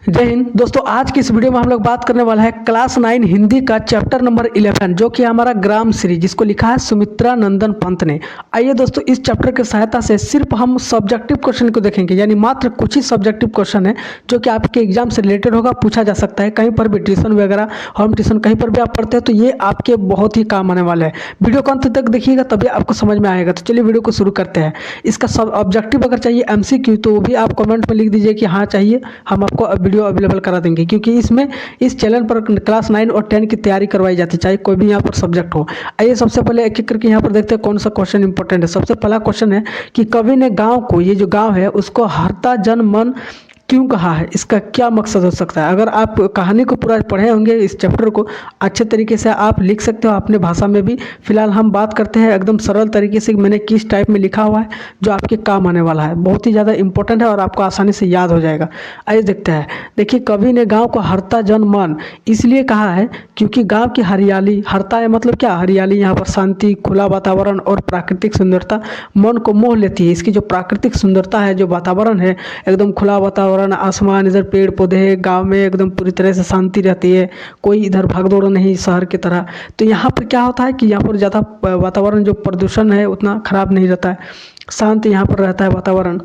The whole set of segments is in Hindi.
जय हिंद दोस्तों। आज की इस वीडियो में हम लोग बात करने वाला है क्लास 9 हिंदी का चैप्टर नंबर 11 जो कि हमारा ग्राम श्री, जिसको लिखा है सुमित्रा नंदन पंत ने। आइए दोस्तों, इस चैप्टर की सहायता से सिर्फ हम सब्जेक्टिव क्वेश्चन को देखेंगे, यानी मात्र कुछ ही सब्जेक्टिव क्वेश्चन है जो कि आपके एग्जाम से रिलेटेड होगा, पूछा जा सकता है कहीं पर भी, ट्यूशन वगैरह, होम ट्यूशन कहीं पर भी आप पढ़ते हैं तो ये आपके बहुत ही काम आने वाला है। वीडियो को अंत तक देखिएगा तभी आपको समझ में आएगा। तो चलिए वीडियो को शुरू करते हैं। इसका सब ऑब्जेक्टिव अगर चाहिए MCQ तो वो भी आप कमेंट में लिख दीजिए कि हाँ चाहिए, हम आपको वीडियो अवेलेबल करा देंगे, क्योंकि इसमें इस चैनल पर क्लास 9 और 10 की तैयारी करवाई जाती है, चाहे कोई भी यहाँ पर सब्जेक्ट हो। आइए सबसे पहले एक एक करके यहाँ पर देखते हैं कौन सा क्वेश्चन इंपॉर्टेंट है। सबसे पहला क्वेश्चन है कि कवि ने गांव को, ये जो गांव है उसको हरता जन मन क्यों कहा है, इसका क्या मकसद हो सकता है। अगर आप कहानी को पूरा पढ़े होंगे, इस चैप्टर को अच्छे तरीके से आप लिख सकते हो अपने भाषा में भी। फिलहाल हम बात करते हैं एकदम सरल तरीके से मैंने किस टाइप में लिखा हुआ है जो आपके काम आने वाला है। बहुत ही ज़्यादा इंपॉर्टेंट है और आपको आसानी से याद हो जाएगा। आइए देखते हैं। देखिए, कवि ने गाँव को हरता जन मन इसलिए कहा है क्योंकि गाँव की हरियाली, हरता है मतलब क्या, हरियाली, यहाँ पर शांति, खुला वातावरण और प्राकृतिक सुंदरता मन को मोह लेती है। इसकी जो प्राकृतिक सुंदरता है, जो वातावरण है, एकदम खुला वातावरण, आसमान, इधर पेड़ पौधे है, गांव में एकदम पूरी तरह से शांति रहती है, कोई इधर भागदौड़ नहीं शहर की तरह। तो यहाँ पर क्या होता है कि यहाँ पर ज़्यादा वातावरण, जो प्रदूषण है उतना खराब नहीं रहता है, शांत यहाँ पर रहता है वातावरण।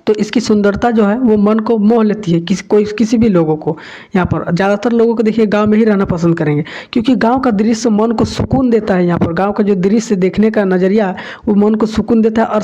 तो इसकी सुंदरता जो है वो मन को मोह लेती है, किसी भी लोगों को। यहाँ पर ज़्यादातर लोगों को देखिए गांव में ही रहना पसंद करेंगे, क्योंकि गांव का दृश्य मन को सुकून देता है। यहाँ पर गांव का जो दृश्य देखने का नज़रिया है वो मन को सुकून देता है और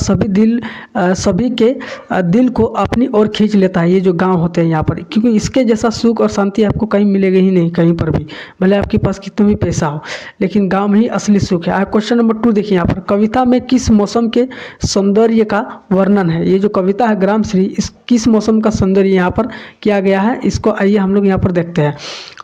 सभी के दिल को अपनी ओर खींच लेता है। ये जो गाँव होते हैं यहाँ पर, क्योंकि इसके जैसा सुख और शांति आपको कहीं मिलेगा ही नहीं, कहीं पर भी, भले आपके पास कितना भी पैसा हो, लेकिन गाँव में ही असली सुख है। क्वेश्चन नंबर 2 देखिए, यहाँ पर कविता में किस मौसम के सौंदर्य का वर्णन है। ये जो कविता है ग्राम श्री, इस किस मौसम का सौंदर्य यहाँ पर किया गया है, इसको आइए हम लोग यहाँ पर देखते हैं।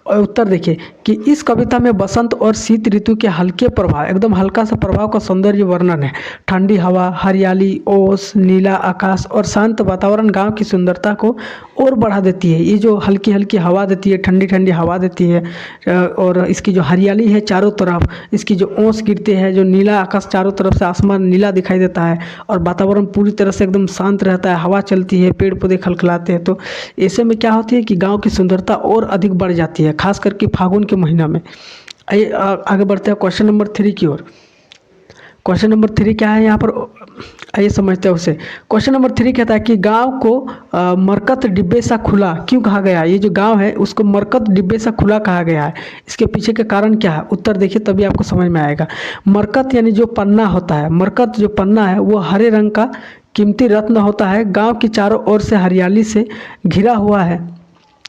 और उत्तर देखिए कि इस कविता में बसंत और शीत ऋतु के हल्के प्रभाव, एकदम हल्का सा प्रभाव का सौंदर्य वर्णन है। ठंडी हवा, हरियाली, ओस, नीला आकाश और शांत वातावरण गांव की सुंदरता को और बढ़ा देती है। ये जो हल्की हल्की हवा देती है, ठंडी ठंडी हवा देती है, और इसकी जो हरियाली है चारों तरफ, इसकी जो ओस गिरते हैं, जो नीला आकाश, चारों तरफ से आसमान नीला दिखाई देता है और वातावरण पूरी तरह से एकदम शांत रहता है, हवा चलती है, पेड़ पौधे खलखलाते हैं। तो ऐसे में क्या होती है कि गाँव की सुंदरता और अधिक बढ़ जाती है, खास करके फागुन के महीना में। आइए आगे बढ़ते हैं क्वेश्चन नंबर 3 की ओर। क्वेश्चन नंबर 3 क्या है यहाँ पर, आइए समझते हैं उसे। क्वेश्चन नंबर 3 कहता है कि गांव को मरकत डिब्बे सा खुला क्यों कहा गया। ये जो गांव है उसको मरकत डिब्बे सा खुला कहा गया है, इसके पीछे का कारण क्या है, उत्तर देखिए तभी आपको समझ में आएगा। मरकत यानी जो पन्ना होता है, मरकत जो पन्ना है वो हरे रंग का कीमती रत्न होता है। गांव की चारों ओर से हरियाली से घिरा हुआ है।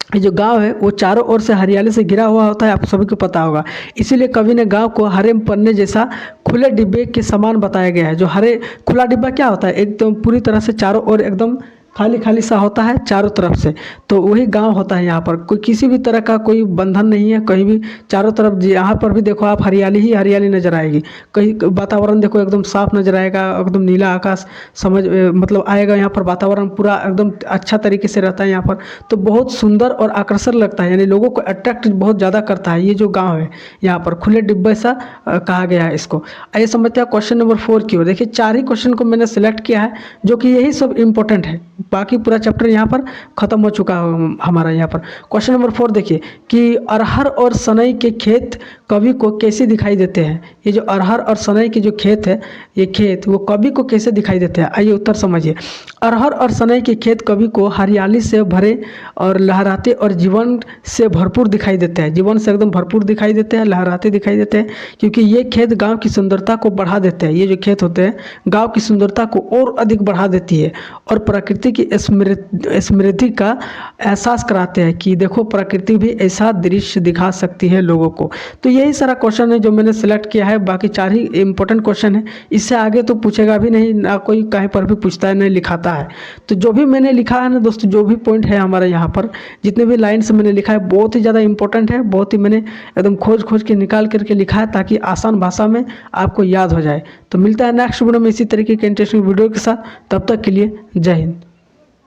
ये जो गांव है वो चारों ओर से हरियाली से घिरा हुआ होता है, आप सभी को पता होगा। इसीलिए कवि ने गांव को हरे पन्ने जैसा खुले डिब्बे के समान बताया गया है। जो हरे खुला डिब्बा क्या होता है, एकदम पूरी तरह से चारों ओर एकदम खाली खाली सा होता है चारों तरफ से, तो वही गांव होता है। यहाँ पर कोई किसी भी तरह का कोई बंधन नहीं है, कहीं भी चारों तरफ यहाँ पर भी देखो आप, हरियाली ही हरियाली नजर आएगी। कहीं वातावरण देखो एकदम साफ नजर आएगा, एकदम नीला आकाश मतलब आएगा। यहाँ पर वातावरण पूरा एकदम अच्छा तरीके से रहता है यहाँ पर, तो बहुत सुंदर और आकर्षक लगता है, यानी लोगों को अट्रैक्ट बहुत ज़्यादा करता है। ये जो गाँव है यहाँ पर खुले डिब्बे सा कहा गया है इसको। आइए समझते हैं क्वेश्चन नंबर 4 की ओर। देखिए 4 ही क्वेश्चन को मैंने सिलेक्ट किया है जो कि यही सब इंपॉर्टेंट है, बाकी पूरा चैप्टर यहाँ पर खत्म हो चुका है हमारा। यहाँ पर क्वेश्चन नंबर 4 देखिए कि अरहर और सनई के खेत कवि को कैसे दिखाई देते हैं। ये जो अरहर और सनई के जो खेत है, ये खेत वो कवि को कैसे दिखाई देते हैं, आइए उत्तर समझिए। अरहर और सनई के खेत कवि को हरियाली से भरे और लहराते और जीवन से भरपूर दिखाई देते हैं। जीवन से एकदम भरपूर दिखाई देते हैं, लहराते दिखाई देते हैं, क्योंकि ये खेत गाँव की सुंदरता को बढ़ा देते हैं। ये जो खेत होते हैं गाँव की सुंदरता को और अधिक बढ़ा देती है और प्रकृति की समृद्धि का एहसास कराते हैं कि देखो प्रकृति भी ऐसा दृश्य दिखा सकती है लोगों को। तो यही सारा क्वेश्चन है जो मैंने सिलेक्ट किया है, बाकी 4 ही इंपॉर्टेंट क्वेश्चन है। इससे आगे तो पूछेगा भी नहीं, ना कोई कहीं पर भी पूछता है, नहीं लिखाता है। तो जो भी मैंने लिखा है ना दोस्तों, जो भी पॉइंट है हमारे यहाँ पर, जितने भी लाइन्स मैंने लिखा है बहुत ही ज़्यादा इंपॉर्टेंट है, बहुत ही मैंने एकदम खोज के निकाल करके लिखा है ताकि आसान भाषा में आपको याद हो जाए। तो मिलता है नेक्स्ट वीडियो में इसी तरीके के इंटरेस्टिंग वीडियो के साथ, तब तक के लिए जय हिंद।